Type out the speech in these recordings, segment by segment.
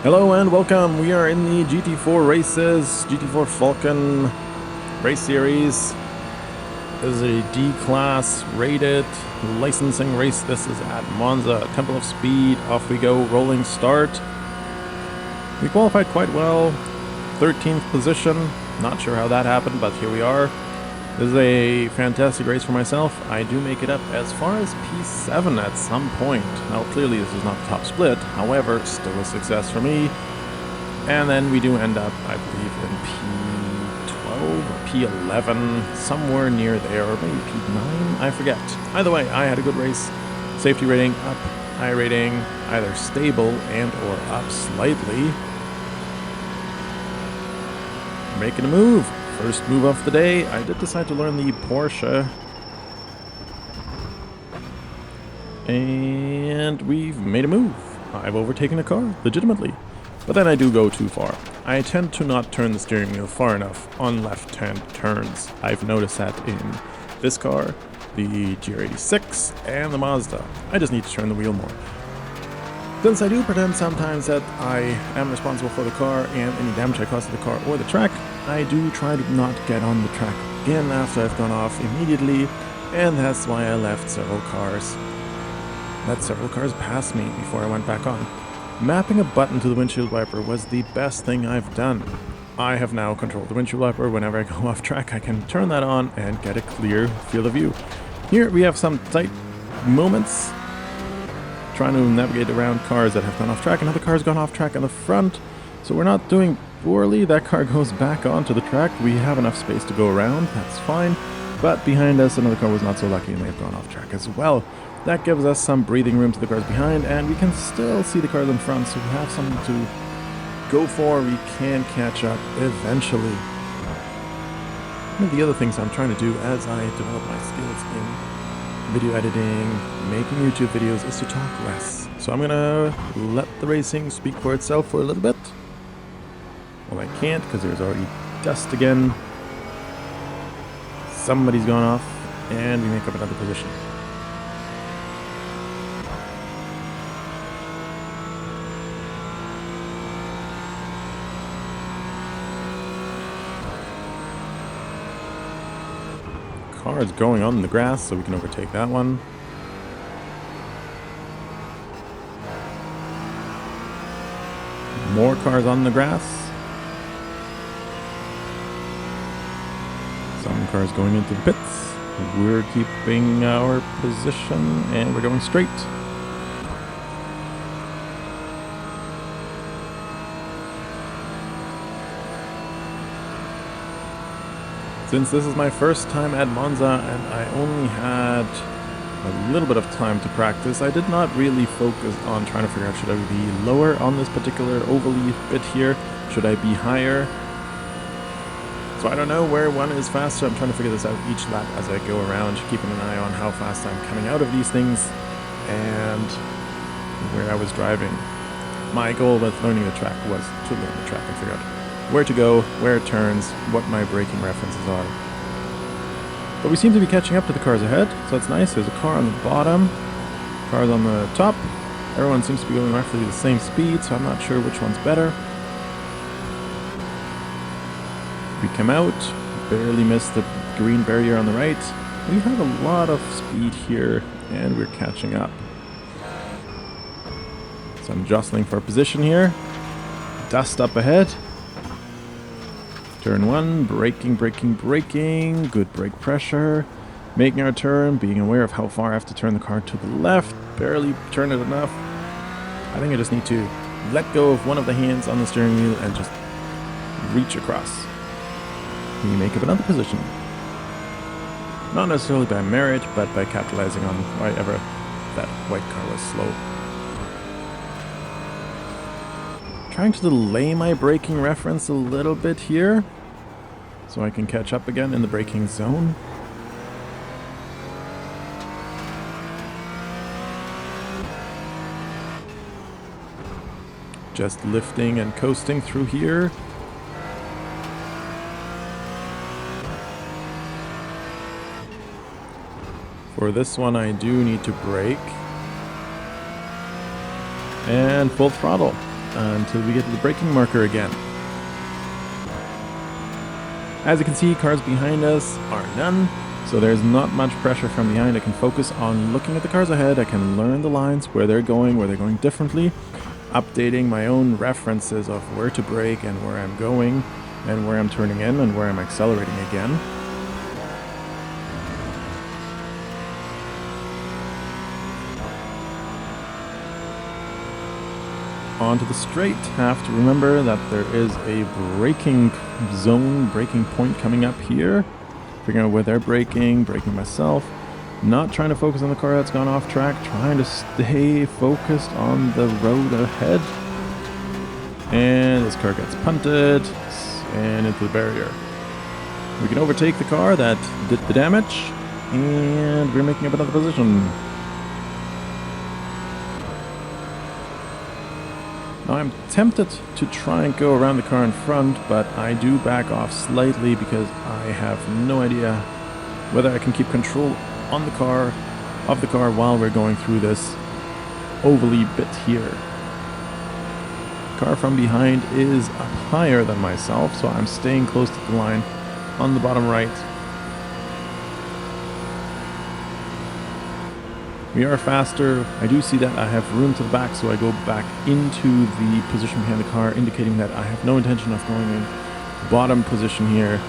Hello and welcome. We are in the GT4 races, GT4 Falcon race series. This is a D-class rated licensing race. This is at Monza, Temple of Speed. Off we go, rolling start. We qualified quite well, 13th position. Not sure how that happened, but here we are. This is a fantastic race for myself. I do make it up as far as P7 at some point. Now clearly this is not the top split, however, still a success for me. And then we do end up, I believe, in P12 or P11, somewhere near there, or maybe P9, I forget. Either way, I had a good race. Safety rating up, high rating either stable and or up slightly. Making a move. First move of the day, I did decide to learn the Porsche. And we've made a move. I've overtaken a car, legitimately. But then I do go too far. I tend to not turn the steering wheel far enough on left-hand turns. I've noticed that in this car, the GR86, and the Mazda. I just need to turn the wheel more. Since I do pretend sometimes that I am responsible for the car and any damage I cause to the car or the track, I do try to not get on the track again after I've gone off immediately, and that's why I let several cars pass me before I went back on. Mapping a button to the windshield wiper was the best thing I've done. I have now controlled the windshield wiper. Whenever I go off track, I can turn that on and get a clear field of view. Here we have some tight moments, trying to navigate around cars that have gone off track. Another car's gone off track in the front, so we're not doing poorly. That car goes back onto the track. We have enough space to go around, that's fine. But behind us, another car was not so lucky and they've gone off track as well. That gives us some breathing room to the cars behind, and we can still see the cars in front, so we have something to go for. We can catch up eventually. One of the other things I'm trying to do as I develop my skills in video editing, making YouTube videos, is to talk less. So I'm gonna let the racing speak for itself for a little bit. Well, I can't because there's already dust again. Somebody's gone off, and we make up another position. Car is going on the grass, so we can overtake that one. More cars on the grass. Some cars going into the pits. We're keeping our position and we're going straight. Since this is my first time at Monza and I only had a little bit of time to practice, I did not really focus on trying to figure out, should I be lower on this particular ovally bit here? Should I be higher? So I don't know where one is faster. I'm trying to figure this out each lap as I go around, keeping an eye on how fast I'm coming out of these things and where I was driving. My goal with learning the track was to learn the track and figure out where to go, where it turns, what my braking references are. But we seem to be catching up to the cars ahead, so it's nice. There's a car on the bottom, cars on the top. Everyone seems to be going roughly the same speed, so I'm not sure which one's better. We come out, barely missed the green barrier on the right. We have a lot of speed here, and we're catching up. So I'm jostling for position here. Dust up ahead. Turn one, braking, braking, braking. Good brake pressure. Making our turn, being aware of how far I have to turn the car to the left. Barely turn it enough. I think I just need to let go of one of the hands on the steering wheel and just reach across. We make up another position. Not necessarily by merit, but by capitalizing on wherever that white car was slow. Trying to delay my braking reference a little bit here so I can catch up again in the braking zone. Just lifting and coasting through here. For this one I do need to brake. And full throttle. until we get to the braking marker again. As you can see, cars behind us are none, so there's not much pressure from behind. I can focus on looking at the cars ahead. I can learn the lines, where they're going differently, updating my own references of where to brake and where I'm going and where I'm turning in and where I'm accelerating again. Onto the straight. Have to remember that there is a braking zone, braking point coming up here. Figuring out where they're braking myself. Not trying to focus on the car that's gone off track, trying to stay focused on the road ahead. And this car gets punted and into the barrier. We can overtake the car that did the damage, and we're making up another position. Now I'm tempted to try and go around the car in front, but I do back off slightly because I have no idea whether I can keep control on the car, of the car, while we're going through this ovally bit here. Car from behind is up higher than myself, so I'm staying close to the line on the bottom right. We are faster. I do see that I have room to the back, so I go back into the position behind the car, indicating that I have no intention of going in bottom position here.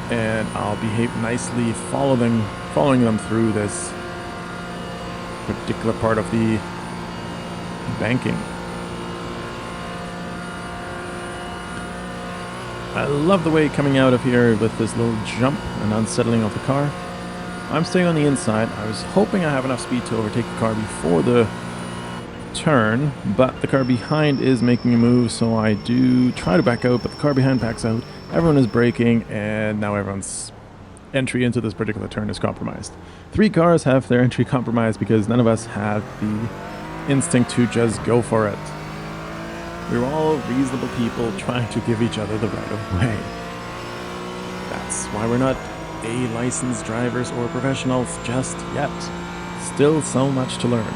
And I'll behave nicely, following them through this particular part of the banking. I love the way coming out of here with this little jump and unsettling of the car. I'm staying on the inside. I was hoping I have enough speed to overtake the car before the turn, but the car behind is making a move, so I do try to back out, but the car behind backs out. Everyone is braking, and now everyone's entry into this particular turn is compromised. 3 cars have their entry compromised because none of us had the instinct to just go for it. We were all reasonable people trying to give each other the right of way. That's why we're not licensed drivers or professionals just yet. Still so much to learn.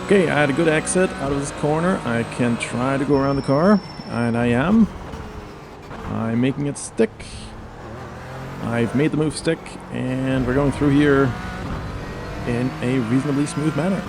Okay, I had a good exit out of this corner. I can try to go around the car, and I am. I'm making it stick. I've made the move stick, and we're going through here in a reasonably smooth manner.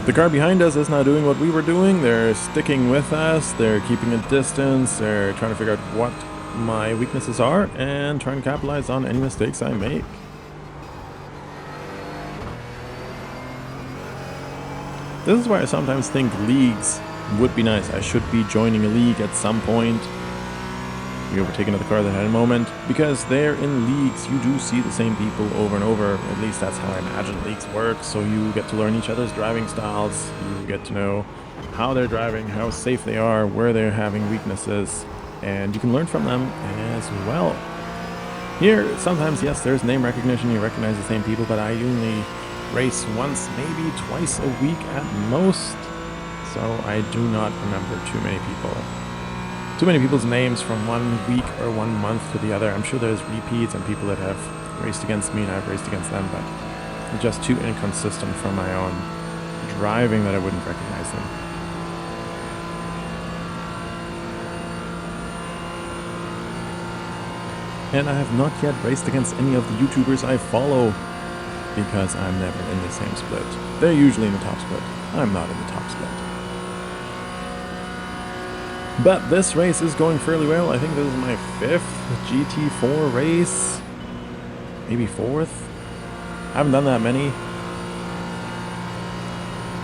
The car behind us is now doing what we were doing. They're sticking with us, they're keeping a distance, they're trying to figure out what my weaknesses are and trying to capitalize on any mistakes I make. This is why I sometimes think leagues would be nice. I should be joining a league at some point. We overtake another car that had a moment, because there in leagues you do see the same people over and over. At least that's how I imagine leagues work. So you get to learn each other's driving styles, you get to know how they're driving, how safe they are, where they're having weaknesses, and you can learn from them as well. Here, sometimes, yes, there's name recognition, you recognize the same people, but I only race once, maybe twice a week at most, so I do not remember too many people's names from one week or 1 month to the other. I'm sure there's repeats and people that have raced against me and I've raced against them, but they're just too inconsistent from my own driving that I wouldn't recognize them. And I have not yet raced against any of the YouTubers I follow, because I'm never in the same split. They're usually in the top split. I'm not in the top split. But this race is going fairly well. I think this is my 5th GT4 race. Maybe 4th? I haven't done that many.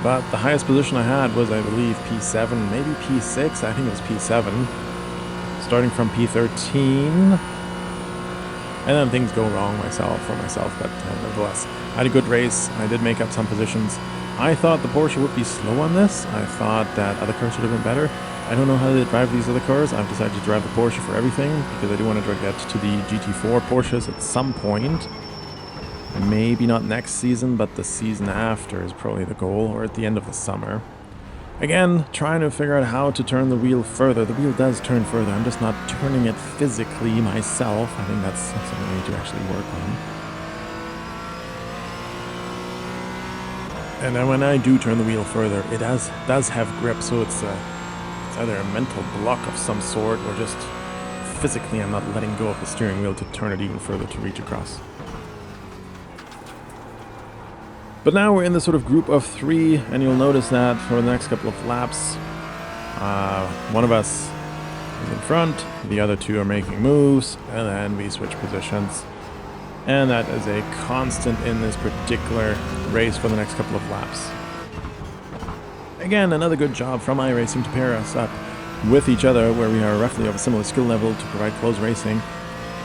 But the highest position I had was, I believe, P7, maybe P6. I think it was P7. Starting from P13. And then things go wrong for myself, but nevertheless, I had a good race. I did make up some positions. I thought the Porsche would be slow on this. I thought that other cars would have been better. I don't know how they drive these other cars. I've decided to drive the Porsche for everything because I do want to get to the GT4 Porsches at some point. Maybe not next season, but the season after is probably the goal, or at the end of the summer. Again, trying to figure out how to turn the wheel further. The wheel does turn further, I'm just not turning it physically myself. I think that's something I need to actually work on. And then when I do turn the wheel further, it does have grip, so it's either a mental block of some sort, or just physically I'm not letting go of the steering wheel to turn it even further to reach across. But now we're in the sort of group of 3, and you'll notice that for the next couple of laps, one of us is in front, the other 2 are making moves, and then we switch positions. And that is a constant in this particular race for the next couple of laps. Again, another good job from iRacing to pair us up with each other, where we are roughly of a similar skill level to provide close racing,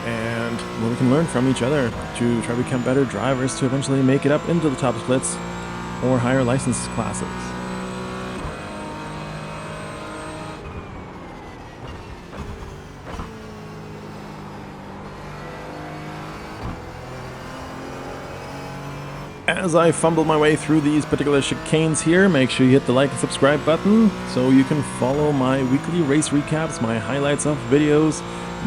and where we can learn from each other to try to become better drivers to eventually make it up into the top splits or higher license classes. As I fumble my way through these particular chicanes here, make sure you hit the like and subscribe button so you can follow my weekly race recaps, my highlights of videos,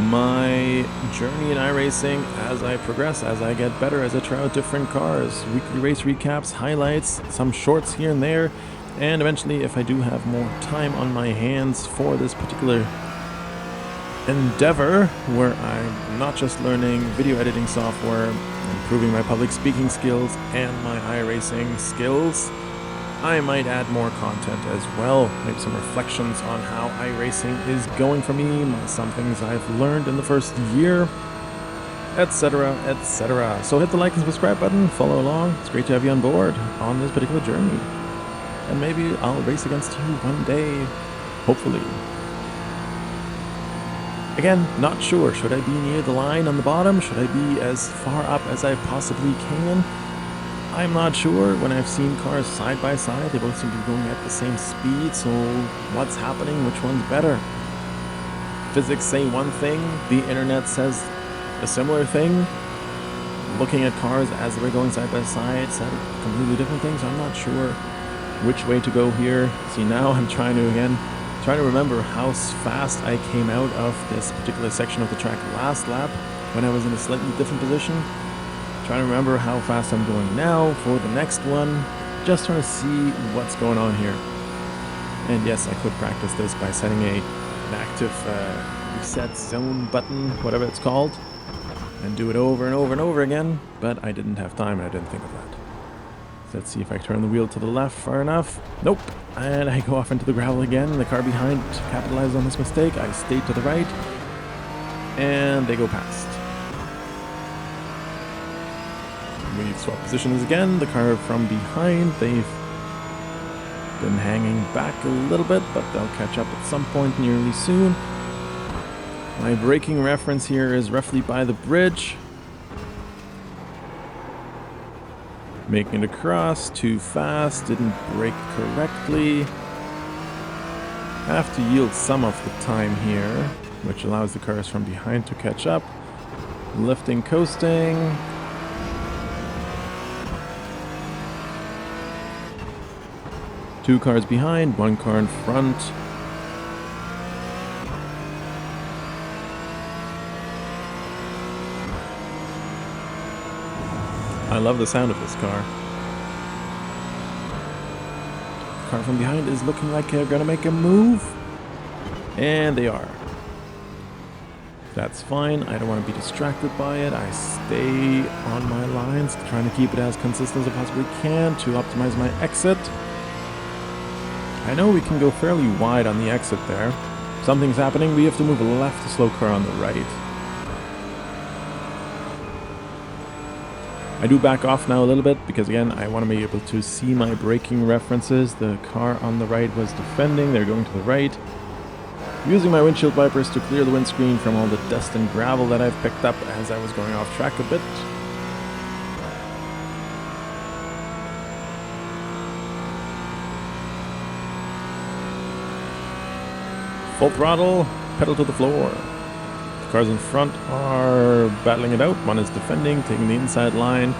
my journey in iRacing as I progress, as I get better, as I try out different cars, weekly race recaps, highlights, some shorts here and there, and eventually, if I do have more time on my hands for this particular endeavor, where I'm not just learning video editing software, improving my public speaking skills and my iRacing skills, I might add more content as well, maybe some reflections on how iRacing is going for me, some things I've learned in the first year, etc, etc. So hit the like and subscribe button, follow along, it's great to have you on board on this particular journey. And maybe I'll race against you one day, hopefully. Again, not sure, should I be near the line on the bottom, should I be as far up as I possibly can? I'm not sure. When I've seen cars side by side, they both seem to be going at the same speed, so what's happening? Which one's better? Physics say one thing, the internet says a similar thing. Looking at cars as they were going side by side said completely different things. I'm not sure which way to go here. See, now I'm trying to remember how fast I came out of this particular section of the track last lap when I was in a slightly different position. Trying to remember how fast I'm going now for the next one. Just trying to see what's going on here. And yes, I could practice this by setting an active reset zone button, whatever it's called, and do it over and over and over again, but I didn't have time and I didn't think of that. So let's see if I turn the wheel to the left far enough. Nope. And I go off into the gravel again. The car behind capitalized on this mistake. I stayed to the right, and they go past. We swap positions again. The car from behind, they've been hanging back a little bit, but they'll catch up at some point nearly soon. My braking reference here is roughly by the bridge. Making it across, too fast, didn't brake correctly. Have to yield some of the time here, which allows the cars from behind to catch up. Lifting, coasting. Two cars behind, one car in front. I love the sound of this car. The car from behind is looking like they're gonna make a move. And they are. That's fine. I don't want to be distracted by it. I stay on my lines, trying to keep it as consistent as I possibly can to optimize my exit. I know we can go fairly wide on the exit there. Something's happening. We have to move left to slow car on the right. I do back off now a little bit because, again, I want to be able to see my braking references. The car on the right was defending. They're going to the right. Using my windshield wipers to clear the windscreen from all the dust and gravel that I've picked up as I was going off track a bit. Full throttle, pedal to the floor. The cars in front are battling it out. One is defending, taking the inside line.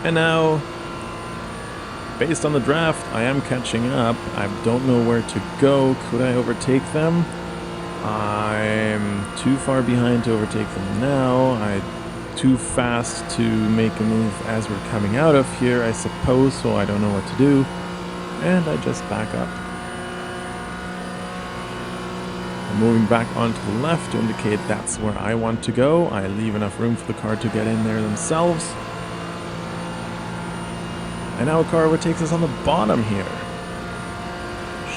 And now, based on the draft, I am catching up. I don't know where to go. Could I overtake them? I'm too far behind to overtake them now. I'm too fast to make a move as we're coming out of here, I suppose, so I don't know what to do. And I just back up. I'm moving back onto the left to indicate that's where I want to go. I leave enough room for the car to get in there themselves. And now a car overtakes us on the bottom here.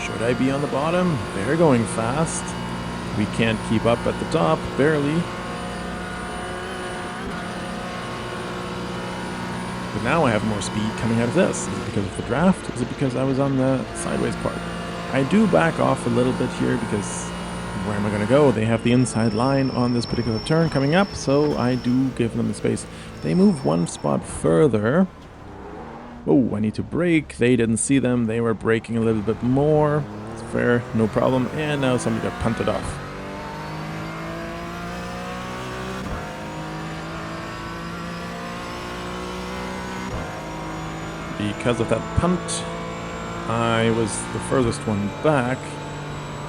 Should I be on the bottom? They're going fast. We can't keep up at the top, barely. But now I have more speed coming out of this. Is it because of the draft? Is it because I was on the sideways part? I do back off a little bit here because where am I going to go? They have the inside line on this particular turn coming up, so I do give them the space. They move one spot further. Oh, I need to brake. They didn't see them. They were braking a little bit more. It's fair, no problem. And now somebody got punted off. Because of that punt, I was the furthest one back,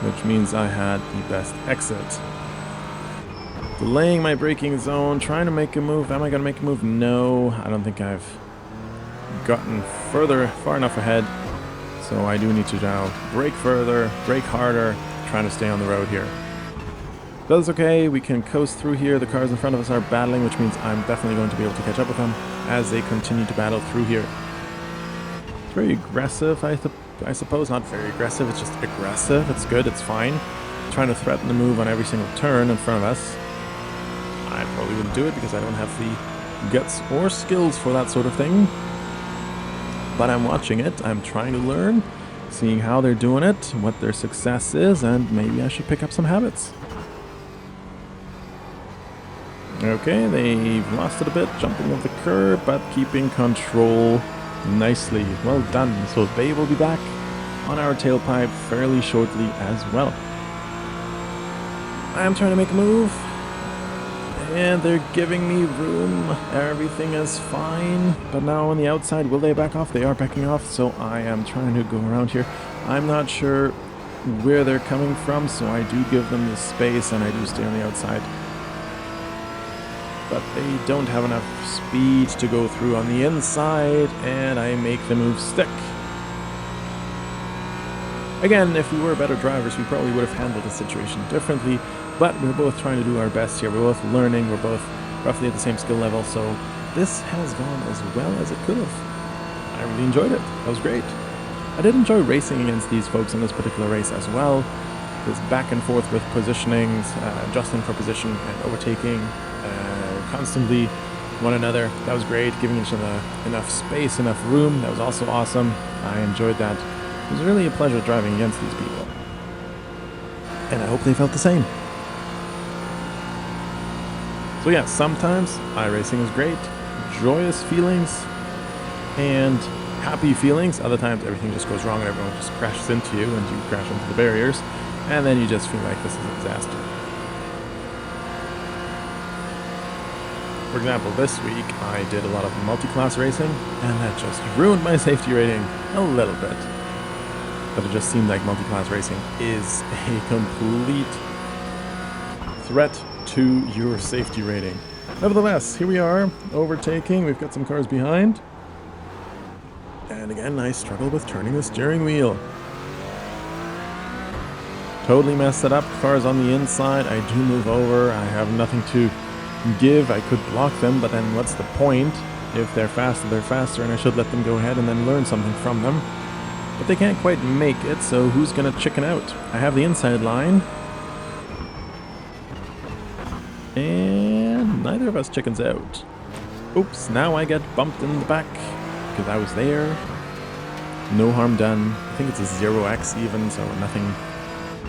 which means I had the best exit. Delaying my braking zone, trying to make a move. Am I going to make a move? No, I don't think I've gotten far enough ahead. So I do need to now brake further, brake harder, trying to stay on the road here. But that's okay, we can coast through here. The cars in front of us are battling, which means I'm definitely going to be able to catch up with them as they continue to battle through here. It's very aggressive, I suppose. Not very aggressive, it's just aggressive. It's good, it's fine. Trying to threaten the move on every single turn in front of us. I probably wouldn't do it because I don't have the guts or skills for that sort of thing. But I'm watching it, I'm trying to learn, seeing how they're doing it, what their success is, and maybe I should pick up some habits. Okay, they've lost it a bit, jumping off the curb, but keeping control nicely. Well done. So they will be back on our tailpipe fairly shortly as well. I am trying to make a move, and they're giving me room. Everything is fine. But now on the outside, will they back off? They are backing off, so I am trying to go around here. I'm not sure where they're coming from, so I do give them the space and I do stay on the outside. But they don't have enough speed to go through on the inside, and I make the move stick. Again, if we were better drivers, we probably would have handled the situation differently, but we're both trying to do our best here. We're both learning, we're both roughly at the same skill level, so this has gone as well as it could have. I really enjoyed it. That was great. I did enjoy racing against these folks in this particular race as well. This back and forth with positionings, adjusting for position and overtaking constantly one another. That was great, giving each other enough space, enough room. That was also awesome. I enjoyed that. It was really a pleasure driving against these people. And I hope they felt the same. So yeah, sometimes iRacing is great. Joyous feelings and happy feelings. Other times everything just goes wrong and everyone just crashes into you and you crash into the barriers. And then you just feel like this is a disaster. For example, this week I did a lot of multi-class racing, and that just ruined my safety rating a little bit. But it just seemed like multi-class racing is a complete threat to your safety rating. Nevertheless, here we are, overtaking. We've got some cars behind. And again, I struggle with turning the steering wheel. Totally messed it up. Cars on the inside. I do move over. I have nothing to give. I could block them, but then what's the point? If they're faster, they're faster, and I should let them go ahead and then learn something from them. But they can't quite make it, so who's gonna chicken out? I have the inside line. And neither of us chickens out. Oops, now I get bumped in the back because I was there. No harm done. I think it's a 0x even, so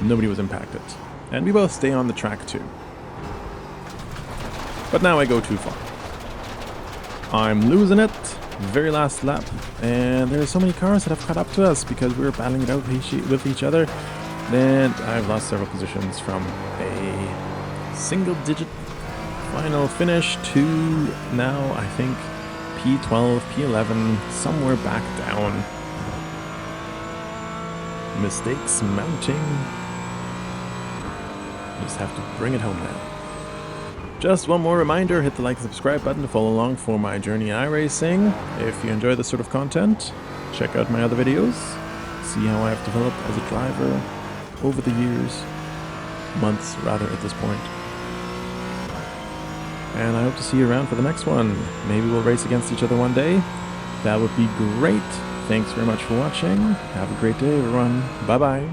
nobody was impacted. And we both stay on the track too. But now I go too far. I'm losing it. Very last lap. And there's so many cars that have caught up to us because we were battling it out with each other. And I've lost several positions from a single digit final finish to now, I think, P12, P11, somewhere back down. Mistakes mounting. Just have to bring it home now. Just one more reminder, hit the like and subscribe button to follow along for my journey in iRacing. If you enjoy this sort of content, check out my other videos. See how I've developed as a driver over the years, months rather at this point. And I hope to see you around for the next one. Maybe we'll race against each other one day. That would be great. Thanks very much for watching. Have a great day, everyone. Bye-bye.